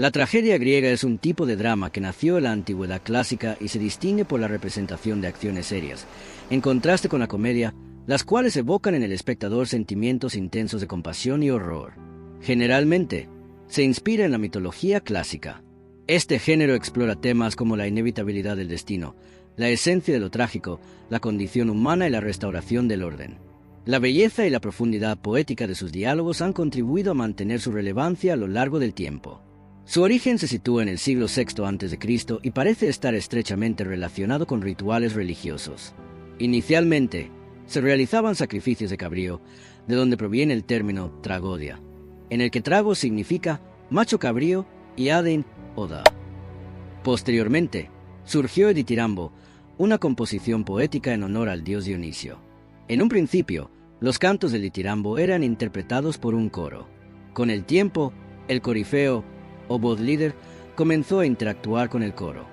La tragedia griega es un tipo de drama que nació en la antigüedad clásica y se distingue por la representación de acciones serias, en contraste con la comedia, las cuales evocan en el espectador sentimientos intensos de compasión y horror. Generalmente, se inspira en la mitología clásica. Este género explora temas como la inevitabilidad del destino, la esencia de lo trágico, la condición humana y la restauración del orden. La belleza y la profundidad poética de sus diálogos han contribuido a mantener su relevancia a lo largo del tiempo. Su origen se sitúa en el siglo VI a.C. y parece estar estrechamente relacionado con rituales religiosos. Inicialmente, se realizaban sacrificios de cabrío, de donde proviene el término tragodia, en el que trago significa macho cabrío y adein, oda. Posteriormente, surgió el ditirambo, una composición poética en honor al dios Dionisio. En un principio, los cantos del ditirambo eran interpretados por un coro. Con el tiempo, el corifeo, o voz líder, comenzó a interactuar con el coro.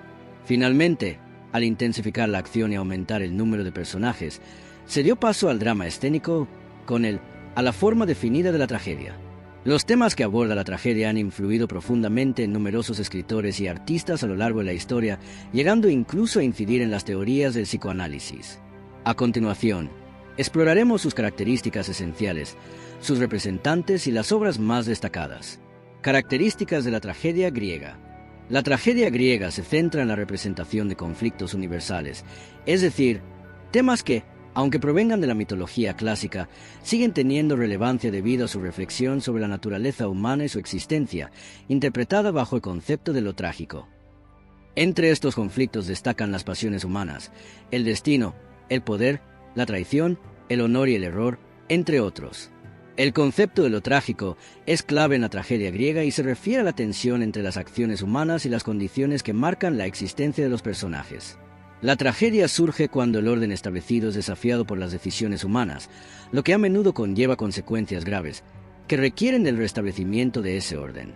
Finalmente, al intensificar la acción y aumentar el número de personajes, se dio paso al drama escénico a la forma definida de la tragedia. Los temas que aborda la tragedia han influido profundamente en numerosos escritores y artistas a lo largo de la historia, llegando incluso a incidir en las teorías del psicoanálisis. A continuación, exploraremos sus características esenciales, sus representantes y las obras más destacadas. Características de la tragedia griega. La tragedia griega se centra en la representación de conflictos universales, es decir, temas que, aunque provengan de la mitología clásica, siguen teniendo relevancia debido a su reflexión sobre la naturaleza humana y su existencia, interpretada bajo el concepto de lo trágico. Entre estos conflictos destacan las pasiones humanas, el destino, el poder, la traición, el honor y el error, entre otros. El concepto de lo trágico es clave en la tragedia griega y se refiere a la tensión entre las acciones humanas y las condiciones que marcan la existencia de los personajes. La tragedia surge cuando el orden establecido es desafiado por las decisiones humanas, lo que a menudo conlleva consecuencias graves, que requieren del restablecimiento de ese orden.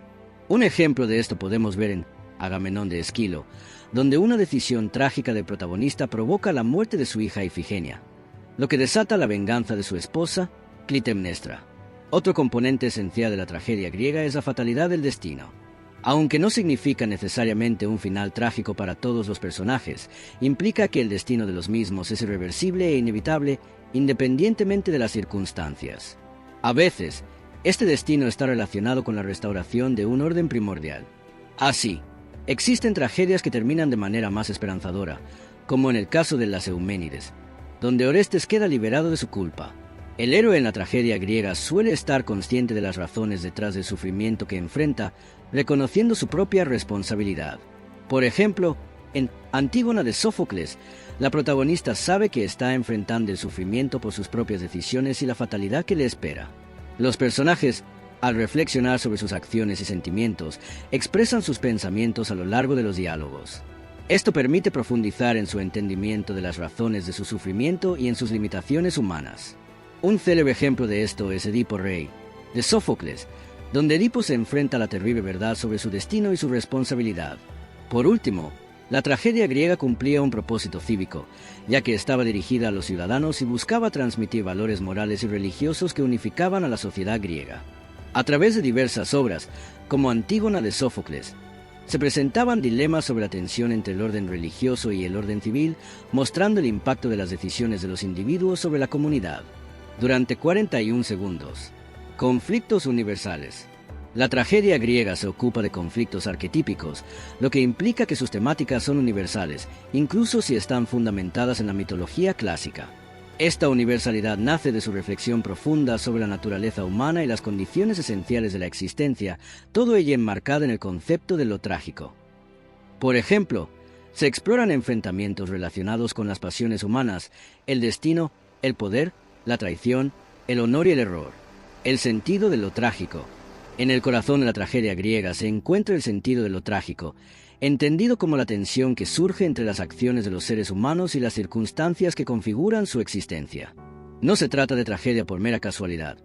Un ejemplo de esto podemos ver en Agamenón de Esquilo, donde una decisión trágica del protagonista provoca la muerte de su hija Ifigenia, lo que desata la venganza de su esposa, Clitemnestra. Otro componente esencial de la tragedia griega es la fatalidad del destino. Aunque no significa necesariamente un final trágico para todos los personajes, implica que el destino de los mismos es irreversible e inevitable independientemente de las circunstancias. A veces, este destino está relacionado con la restauración de un orden primordial. Así, existen tragedias que terminan de manera más esperanzadora, como en el caso de las Euménides, donde Orestes queda liberado de su culpa. El héroe en la tragedia griega suele estar consciente de las razones detrás del sufrimiento que enfrenta, reconociendo su propia responsabilidad. Por ejemplo, en Antígona de Sófocles, la protagonista sabe que está enfrentando el sufrimiento por sus propias decisiones y la fatalidad que le espera. Los personajes, al reflexionar sobre sus acciones y sentimientos, expresan sus pensamientos a lo largo de los diálogos. Esto permite profundizar en su entendimiento de las razones de su sufrimiento y en sus limitaciones humanas. Un célebre ejemplo de esto es Edipo Rey, de Sófocles, donde Edipo se enfrenta a la terrible verdad sobre su destino y su responsabilidad. Por último, la tragedia griega cumplía un propósito cívico, ya que estaba dirigida a los ciudadanos y buscaba transmitir valores morales y religiosos que unificaban a la sociedad griega. A través de diversas obras, como Antígona de Sófocles, se presentaban dilemas sobre la tensión entre el orden religioso y el orden civil, mostrando el impacto de las decisiones de los individuos sobre la comunidad. Durante 41 segundos. Conflictos universales. La tragedia griega se ocupa de conflictos arquetípicos, lo que implica que sus temáticas son universales, incluso si están fundamentadas en la mitología clásica. Esta universalidad nace de su reflexión profunda sobre la naturaleza humana y las condiciones esenciales de la existencia, todo ello enmarcado en el concepto de lo trágico. Por ejemplo, se exploran enfrentamientos relacionados con las pasiones humanas, el destino, el poder, la traición, el honor y el error. El sentido de lo trágico. En el corazón de la tragedia griega se encuentra el sentido de lo trágico, entendido como la tensión que surge entre las acciones de los seres humanos y las circunstancias que configuran su existencia. No se trata de tragedia por mera casualidad,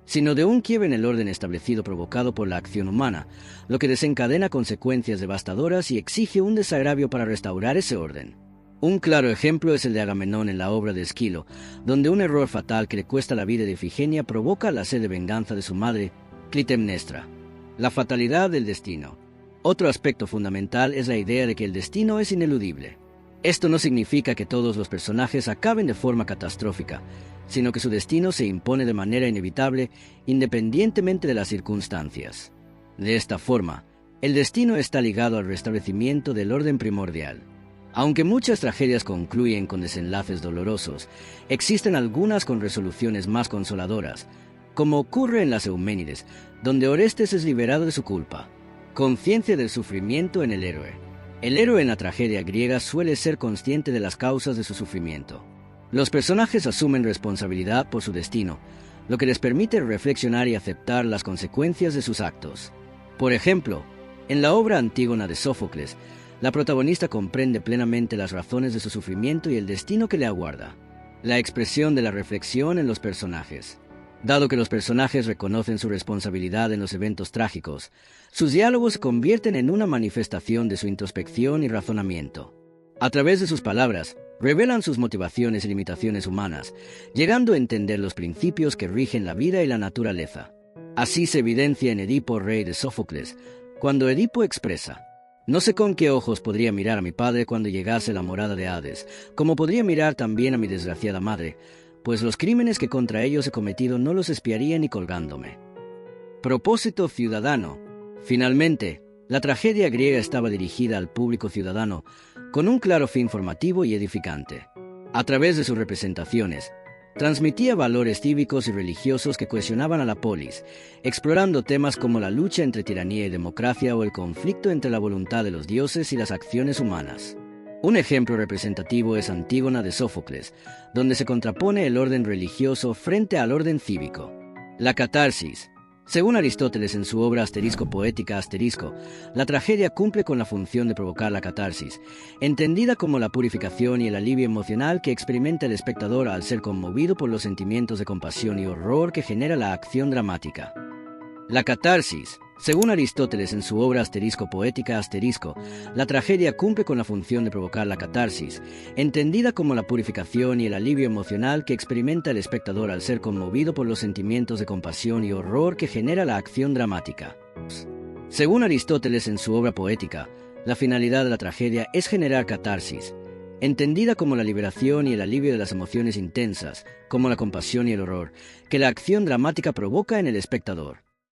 sino de un quiebre en el orden establecido provocado por la acción humana, lo que desencadena consecuencias devastadoras y exige un desagravio para restaurar ese orden. Un claro ejemplo es el de Agamenón en la obra de Esquilo, donde un error fatal que le cuesta la vida de Ifigenia provoca la sed de venganza de su madre, Clitemnestra. La fatalidad del destino. Otro aspecto fundamental es la idea de que el destino es ineludible. Esto no significa que todos los personajes acaben de forma catastrófica, sino que su destino se impone de manera inevitable independientemente de las circunstancias. De esta forma, el destino está ligado al restablecimiento del orden primordial. Aunque muchas tragedias concluyen con desenlaces dolorosos, existen algunas con resoluciones más consoladoras, como ocurre en las Euménides, donde Orestes es liberado de su culpa. Conciencia del sufrimiento en el héroe. El héroe en la tragedia griega suele ser consciente de las causas de su sufrimiento. Los personajes asumen responsabilidad por su destino, lo que les permite reflexionar y aceptar las consecuencias de sus actos. Por ejemplo, en la obra Antígona de Sófocles, la protagonista comprende plenamente las razones de su sufrimiento y el destino que le aguarda. La expresión de la reflexión en los personajes. Dado que los personajes reconocen su responsabilidad en los eventos trágicos, sus diálogos se convierten en una manifestación de su introspección y razonamiento. A través de sus palabras, revelan sus motivaciones y limitaciones humanas, llegando a entender los principios que rigen la vida y la naturaleza. Así se evidencia en Edipo, rey de Sófocles, cuando Edipo expresa: «No sé con qué ojos podría mirar a mi padre cuando llegase a la morada de Hades, como podría mirar también a mi desgraciada madre, pues los crímenes que contra ellos he cometido no los expiaría ni colgándome». Propósito ciudadano. Finalmente, la tragedia griega estaba dirigida al público ciudadano, con un claro fin formativo y edificante. A través de sus representaciones, transmitía valores cívicos y religiosos que cohesionaban a la polis, explorando temas como la lucha entre tiranía y democracia o el conflicto entre la voluntad de los dioses y las acciones humanas. Un ejemplo representativo es Antígona de Sófocles, donde se contrapone el orden religioso frente al orden cívico. La catarsis. Según Aristóteles en su obra Poética, la tragedia cumple con la función de provocar la catarsis, entendida como la purificación y el alivio emocional que experimenta el espectador al ser conmovido por los sentimientos de compasión y horror que genera la acción dramática. La catarsis. Según Aristóteles en su obra Poética, la tragedia cumple con la función de provocar la catarsis, entendida como la purificación y el alivio emocional que experimenta el espectador al ser conmovido por los sentimientos de compasión y horror que genera la acción dramática. Según Aristóteles en su obra Poética, la finalidad de la tragedia es generar catarsis, entendida como la liberación y el alivio de las emociones intensas, como la compasión y el horror, que la acción dramática provoca en el espectador.